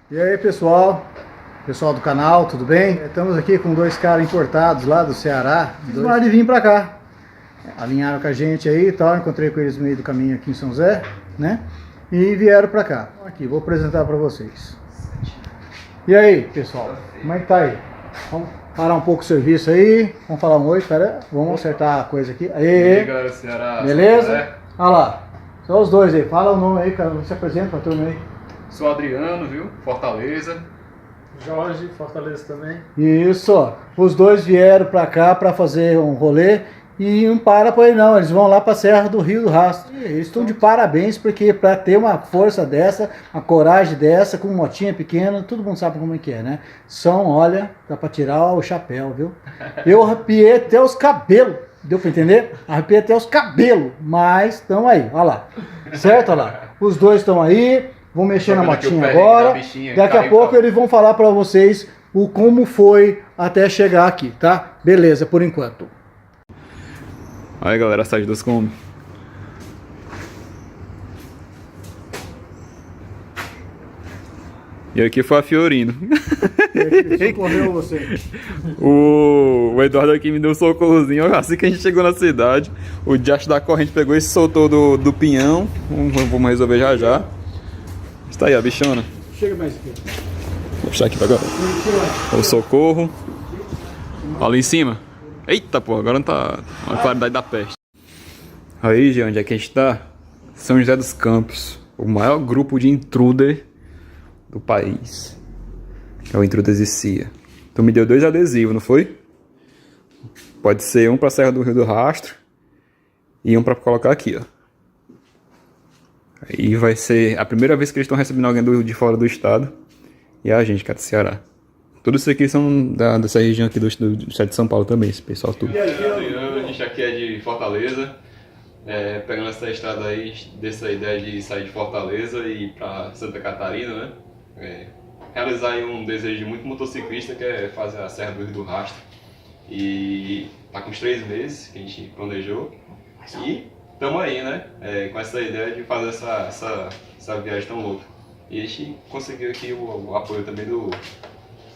E aí pessoal do canal, tudo bem? Estamos aqui com dois caras importados lá do Ceará, dois de vir pra cá. Alinharam com a gente aí e tal, encontrei com eles no meio do caminho aqui em São José, né? E vieram pra cá. Aqui, vou apresentar pra vocês. E aí pessoal, como é que tá aí? Vamos parar um pouco o serviço aí, vamos falar um oi, pera, vamos acertar a coisa aqui. Aí, galera do Ceará, beleza? Olha lá, só os dois aí, fala o nome aí, cara, se apresenta pra turma aí. Sou Adriano, viu? Fortaleza. Jorge, Fortaleza também. Isso, ó. Os dois vieram pra cá pra fazer um rolê e não para por aí não, eles vão lá pra Serra do Rio do Rastro. E eles estão de parabéns porque pra ter uma força dessa, uma coragem dessa, com uma motinha pequena, todo mundo sabe como é que é, né? São, olha, dá pra tirar o chapéu, viu? Eu arrepiei até os cabelos, deu pra entender? Arrepiei até os cabelos, mas estão aí, olha lá. Certo, olha lá. Os dois estão aí. Vão mexer na motinha agora. Daqui a pouco eles vão falar para vocês o como foi até chegar aqui, tá? Beleza, por enquanto. Aí galera, essas duas Kombi. E aqui foi a Fiorino. Socorreu você. O Eduardo aqui me deu um socorrozinho assim que a gente chegou na cidade. O diacho da corrente pegou e soltou do pinhão. Vamos resolver já já. Está aí a bichona. Chega mais aqui. Vou puxar aqui pra agora. O socorro. Ali em cima. Eita, pô, agora não tá a claridade da peste. Aí, gente, onde é que a gente tá? São José dos Campos. O maior grupo de intruder do país. É o Intruders e CIA. Tu me deu 2 adesivos, não foi? Pode ser um pra Serra do Rio do Rastro e um pra colocar aqui, ó. Aí vai ser a primeira vez que eles estão recebendo alguém de fora do estado. E a gente, cara, do Ceará. Tudo isso aqui são dessa região aqui do estado de São Paulo também, esse pessoal tudo. A gente aqui é de Fortaleza. Pegando essa estrada aí, dessa ideia de sair de Fortaleza e ir pra Santa Catarina, né? Realizar aí um desejo de muito motociclista, que é fazer a Serra do Rio do Rastro. E tá com uns 3 meses que a gente planejou. E estamos aí, né? Com essa ideia de fazer essa viagem tão louca. E a gente conseguiu aqui o apoio também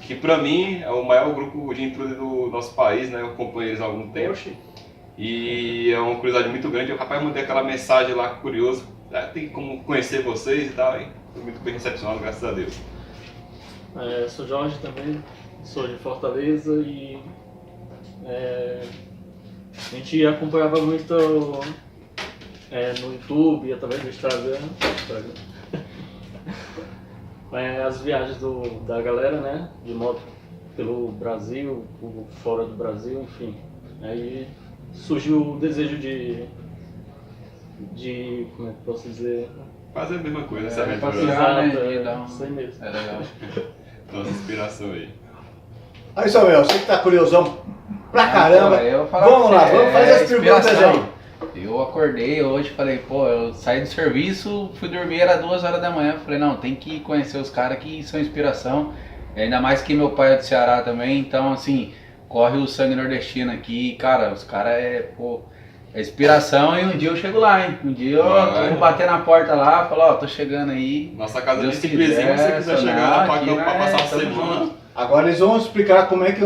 que pra mim é o maior grupo de intruder do nosso país, né? Eu acompanho eles há algum tempo. E é uma curiosidade muito grande. Eu, rapaz, mandei aquela mensagem lá, curioso. Tem como conhecer vocês e tal. E fui muito bem recepcionado, graças a Deus. Sou Jorge também, sou de Fortaleza e a gente acompanhava muito no YouTube, através do Instagram. As viagens da galera, né, de moto pelo Brasil, por fora do Brasil, enfim. Aí surgiu o desejo de como é que posso dizer? Fazer a mesma coisa, essa aventura. Isso aí mesmo. É legal. Nossa inspiração aí. Aí Samuel, você que tá curiosão pra caramba. Vamos lá, vamos fazer as perguntas aí. Eu acordei hoje, falei, pô, eu saí do serviço, fui dormir, era 2 horas da manhã, falei, não, tem que conhecer os caras que são inspiração, ainda mais que meu pai é do Ceará também, então assim, corre o sangue nordestino aqui, cara, os caras é inspiração e um dia eu chego lá, hein, um dia eu vou bater na porta lá, falar, ó, tô chegando aí. Nossa casa é simplesinha, se você quiser chegar lá pra passar a semana. Agora eles vão explicar como é que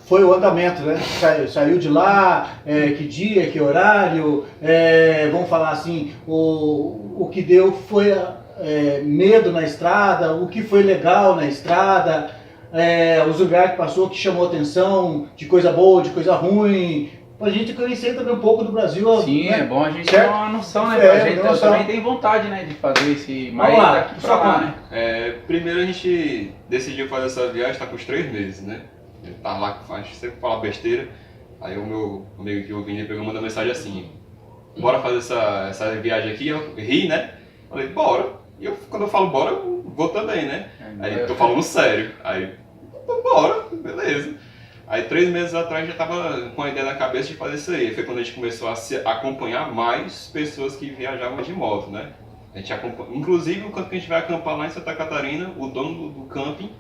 foi o andamento, né? Saiu de lá, que dia, que horário, vamos falar assim, o que deu foi medo na estrada, o que foi legal na estrada, os lugares que passou que chamou atenção, de coisa boa, de coisa ruim, pra gente conhecer também um pouco do Brasil. Sim, né? é bom a gente ter uma noção, né? A gente também tem vontade, né, de fazer esse... Vamos lá, daqui pra lá, né? Primeiro a gente decidiu fazer essa viagem, tá com uns 3 meses, né? Ele tá lá, a gente sempre fala besteira. Aí o meu amigo aqui, o Vini, pegou e mandou mensagem assim: bora fazer essa viagem aqui. Eu ri, né? Falei, bora. E quando eu falo bora, eu vou também, né? Aí tô falando sério. Aí, bora, beleza. Aí 3 meses atrás já tava com a ideia na cabeça de fazer isso aí. Foi quando a gente começou a acompanhar mais pessoas que viajavam de moto, né? A gente acompanha, inclusive o canto que a gente vai acampar lá em Santa Catarina, o dono do camping,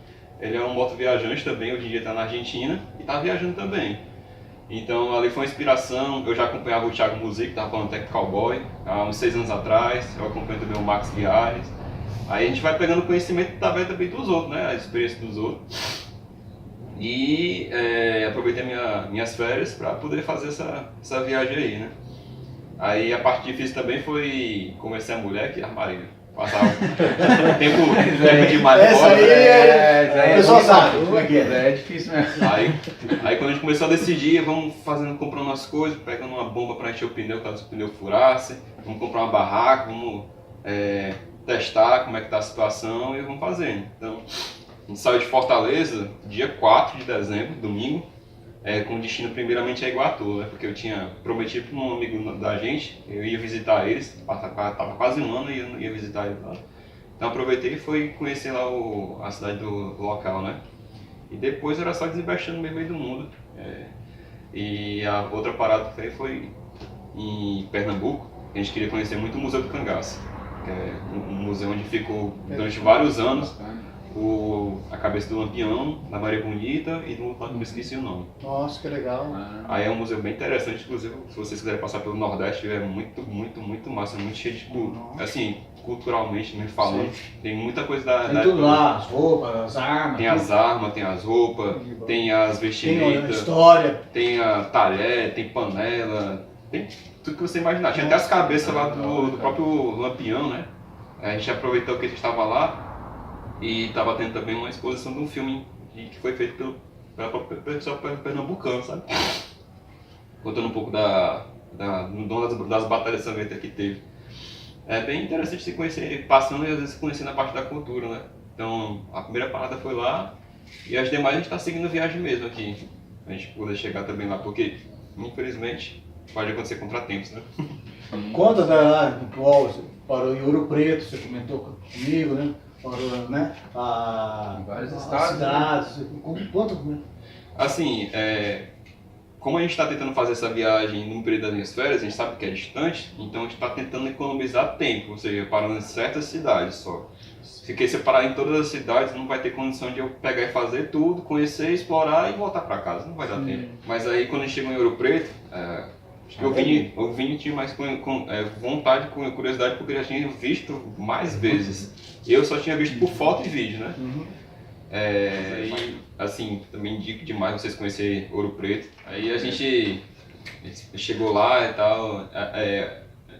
ele é um moto viajante também, hoje em dia está na Argentina e está viajando também. Então ali foi uma inspiração. Eu já acompanhava o Thiago Music, que estava falando Tech Cowboy, há uns 6 anos atrás. Eu acompanho também o Max Guiares. Aí a gente vai pegando conhecimento também dos outros, né? A experiência dos outros. E aproveitei minhas férias para poder fazer essa viagem aí, né? Aí a parte difícil também foi conhecer a mulher, que armaria. Passar um tempo demais Essa fora. aí, o pessoal sabe como é que é. É difícil mesmo. Aí quando a gente começou a decidir, vamos comprando umas coisas, pegando uma bomba para encher o pneu, caso o pneu furasse, vamos comprar uma barraca, vamos testar como é que tá a situação e vamos fazendo. Então, a gente saiu de Fortaleza dia 4 de dezembro, domingo, com destino primeiramente a Iguatu, né? Porque eu tinha prometido para um amigo da gente, eu ia visitar eles, estava quase um ano e eu ia visitar eles lá. Então aproveitei e fui conhecer lá a cidade do local, né? E depois era só desinvestindo no meio do mundo. E a outra parada que foi em Pernambuco, a gente queria conhecer muito o Museu do Cangaço, que é um museu onde ficou durante vários anos a cabeça do Lampião, da Maria Bonita e do outro lado que eu esqueci o nome. Nossa, que legal. Aí é um museu bem interessante, inclusive se vocês quiserem passar pelo Nordeste, é muito, muito, muito massa, muito cheio de assim, culturalmente me falando. Sim. Tem muita coisa tem tudo lá, as roupas, as armas. Tem as armas, tem as roupas, tem as vestimentas. Tem a história. Tem a talher, tem panela, tem tudo que você imaginar. Tinha até as cabeças lá do próprio Lampião, né? A gente aproveitou que a gente estava lá e estava tendo também uma exposição de um filme que foi feito pelo pessoal pernambucano, sabe? Contando um pouco das batalhas sangrentas que teve. É bem interessante se conhecer, passando e às vezes conhecendo a parte da cultura, né? Então, a primeira parada foi lá e as demais a gente está seguindo viagem mesmo aqui. A gente poder chegar também lá, porque, infelizmente, pode acontecer contratempos, né? Conta parou em Ouro Preto, você comentou comigo, né? Parou, né? Vários cidades, né? Conta comigo. Assim, como a gente está tentando fazer essa viagem no período das minhas férias, a gente sabe que é distante, então a gente está tentando economizar tempo, ou seja, parando em certas cidades só. Se você parar em todas as cidades, não vai ter condição de eu pegar e fazer tudo, conhecer, explorar e voltar para casa, não vai dar tempo. Mas aí quando a gente chegou em Ouro Preto, o Vini tinha mais vontade, curiosidade, porque ele já tinha visto mais vezes. Eu só tinha visto por foto e vídeo, né? E assim, também indico demais vocês conhecerem Ouro Preto. Aí a gente chegou lá e tal.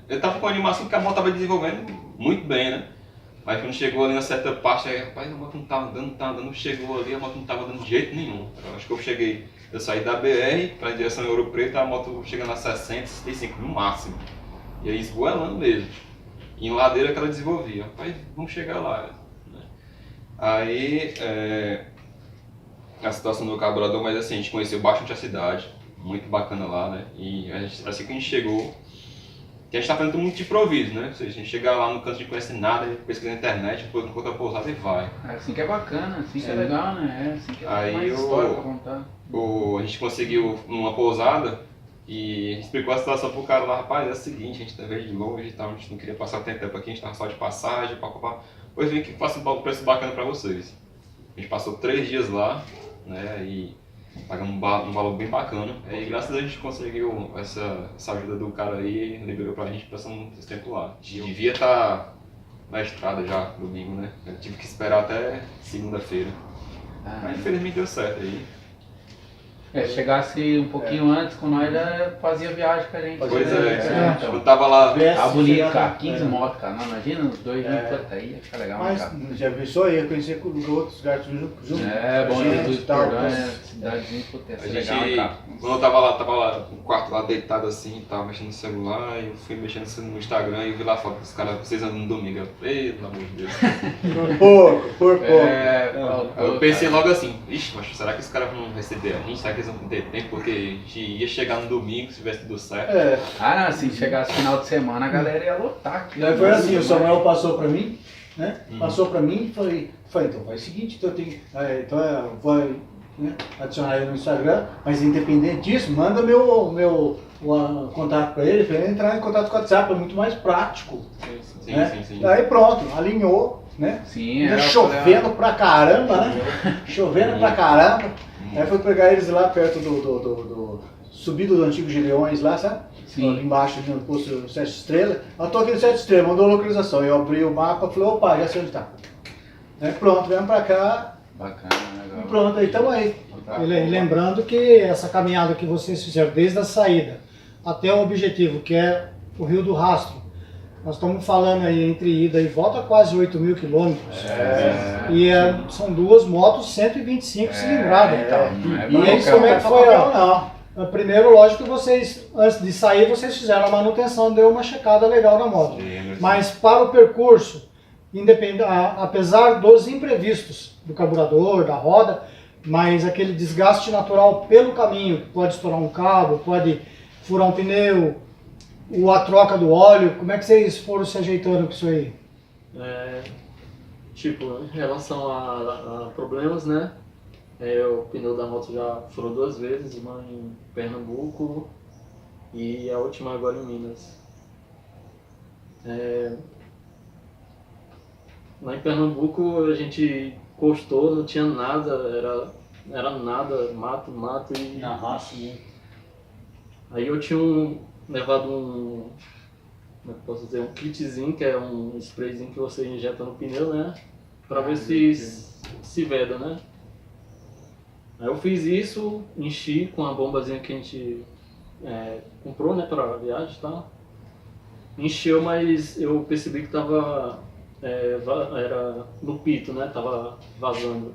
Eu tava com a animação porque a moto tava desenvolvendo muito bem, né? Mas quando chegou ali na certa parte, aí, rapaz, a moto não tava andando, chegou ali, a moto não tava dando de jeito nenhum. Eu acho que eu saí da BR para a direção de Ouro Preto, a moto chegando a 60, 65 no máximo. E aí esgoelando mesmo. E em ladeira que ela desenvolvia. Rapaz, vamos chegar lá. Aí, a situação do carburador, mas assim, a gente conheceu bastante a cidade, muito bacana lá, né? E assim que a gente chegou, que a gente tá fazendo tudo muito de improviso, né? Ou seja, a gente chega lá no canto, a gente não conhece nada, a gente pesquisa na internet, depois encontra a pousada e vai. Assim que é bacana, assim que é legal, né? Assim que é aí mais história pra contar. A gente conseguiu uma pousada e explicou a situação pro cara lá, rapaz, é o seguinte, a gente tá veio de longe e tal, a gente não queria passar tempo aqui, a gente tava só de passagem, pois vem que faça um preço bacana pra vocês. A gente passou 3 dias lá, né, e pagamos um valor bem bacana. E graças a Deus a gente conseguiu essa ajuda do cara aí, liberou pra gente passando esse tempo lá. Eu devia estar na estrada já, domingo, né, eu tive que esperar até segunda-feira. Mas infelizmente deu certo aí. Chegasse um pouquinho antes com nós, já fazia viagem com a gente. Pois Então. eu tava lá. Tá bonito, cara, 15 motos, cara. Não, imagina os dois juntos aí, ia ficar legal, mas cara. Já pensou aí, eu conheci com outros lugares junto. Bom, gente, do Cordão, cidadezinha, puta, A legal, gente, cara. quando eu tava lá no quarto lá deitado assim, tava mexendo no celular, e eu fui mexendo no Instagram e vi lá foto dos caras, vocês andando no domingo. Eu, pelo amor de Deus. Por pouco. Eu pensei logo assim, ixi, mas será que os caras vão receber a gente? Será que eles vão ter tempo? Porque a gente ia chegar no domingo se tivesse tudo certo. Não, se chegasse final de semana, a galera ia lotar aqui. Daí foi assim, o Samuel passou pra mim, né? Passou pra mim e falei, então faz o seguinte, então eu tenho, vou adicionar ele no Instagram, mas independente disso, manda meu contato pra ele entrar em contato com o WhatsApp, é muito mais prático. Sim. Daí pronto, alinhou, né? Sim, chovendo pra caramba, né? Chovendo pra caramba. Aí foi pegar eles lá perto subida do antigo Gileões lá, sabe? Sim. Ali embaixo, ali no posto 7 estrelas. Eu tô aqui no 7 estrelas, mandou a localização. Eu abri o mapa e falei, opa, já sei onde tá. Aí pronto, viemos pra cá Bacana, e legal. pronto, aí tamo aí. Tá. E lembrando que essa caminhada que vocês fizeram desde a saída até o objetivo, que é o Rio do Rastro, nós estamos falando aí entre ida e volta quase 8.000 quilômetros. E são duas motos 125 cilindradas. Então, E aí, como é que foi? Não. Primeiro, lógico que vocês, antes de sair, vocês fizeram a manutenção, deu uma checada legal na moto. Mas para o percurso, apesar dos imprevistos do carburador, da roda, mas aquele desgaste natural pelo caminho, pode estourar um cabo, pode furar um pneu, a troca do óleo, como é que vocês foram se ajeitando com isso aí? Tipo, em relação a problemas, né? O pneu da moto já furou 2 vezes, uma em Pernambuco e a última agora em Minas. Lá em Pernambuco a gente encostou, não tinha nada, era nada, mato e... Na raça, né? Aí eu tinha levado como é que eu posso dizer, um kitzinho, que é um sprayzinho que você injeta no pneu, né? Pra ver se veda, né? Aí eu fiz isso, enchi com a bombazinha que a gente comprou, né, pra viagem e tal. Encheu, mas eu percebi que tava, era no pito, né, tava vazando.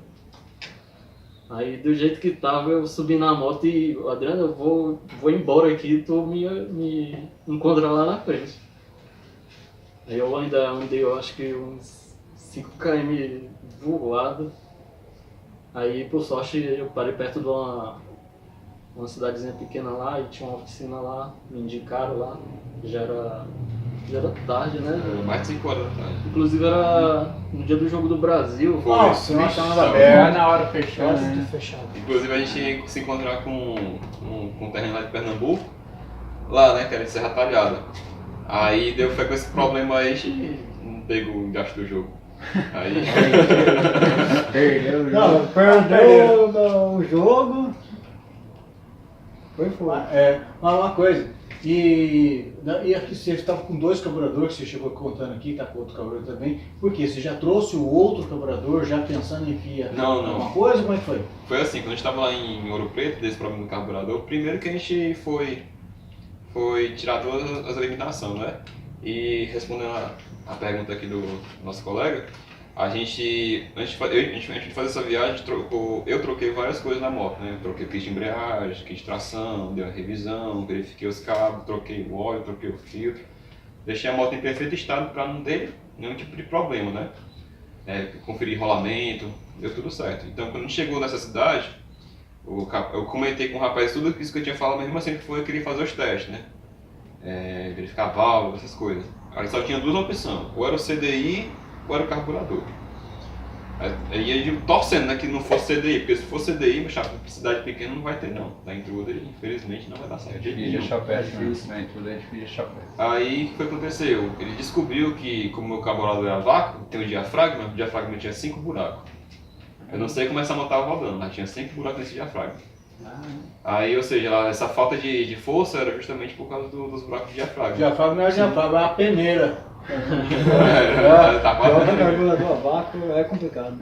Aí do jeito que tava, eu subi na moto e, Adriano, eu vou embora aqui, tu me encontra lá na frente. Aí eu ainda andei, eu acho que uns 5 km voado. Aí, por sorte, eu parei perto de uma cidadezinha pequena lá e tinha uma oficina lá, me indicaram lá. Já era tarde, né? Mais de 5 horas da tarde. Inclusive era no dia do Jogo do Brasil. Nossa, nós estamos Já abertos. na hora fechou, Quase né? tudo fechado. Inclusive a gente ia se encontrar com um terreno lá de Pernambuco, lá, né, que era de Serra Talhada. Aí foi com esse problema aí que não pegou o gasto do jogo. Aí... Perdeu o jogo. Não, perdeu o jogo. Foi. Uma coisa, e aqui você estava com 2 carburadores, que você chegou contando aqui, está com outro carburador também. Por quê? Você já trouxe o outro carburador, já pensando em enfiar Não. alguma coisa? Como é que foi? Foi assim, quando a gente estava lá em Ouro Preto, desse problema do carburador, primeiro que a gente foi tirar todas as eliminações, né? E respondendo a pergunta aqui do nosso colega, antes de fazer essa viagem, eu troquei várias coisas na moto, né? Eu troquei o kit de embreagem, kit de tração, dei uma revisão, verifiquei os cabos, troquei o óleo, troquei o filtro. Deixei a moto em perfeito estado para não ter nenhum tipo de problema, né? Conferi rolamento, deu tudo certo. Então, quando a gente chegou nessa cidade, eu comentei com o rapaz tudo isso que eu tinha falado, mas mesmo assim eu queria fazer os testes, né? Verificar válvula, essas coisas. Aí só tinha 2 opções, ou era o CDI ou era o carburador. Aí eu torcendo, né, que não fosse CDI, porque se for CDI, meu chapa, cidade pequena não vai ter não. Da Intruder, infelizmente, não vai dar certo. Difícil achar peça, né? Tudo é difícil achar peça. Aí o que aconteceu? Ele descobriu que, como o meu carburador era vácuo, tem um diafragma, o diafragma tinha 5 buracos. Eu não sei como essa moto estava rodando, mas tinha 5 buracos nesse diafragma. Aí, ou seja, essa falta de força era justamente por causa dos buracos de diafragma. Diafragma não é diafragma, é uma peneira. Tá quase. Carburador a vácuo é complicado.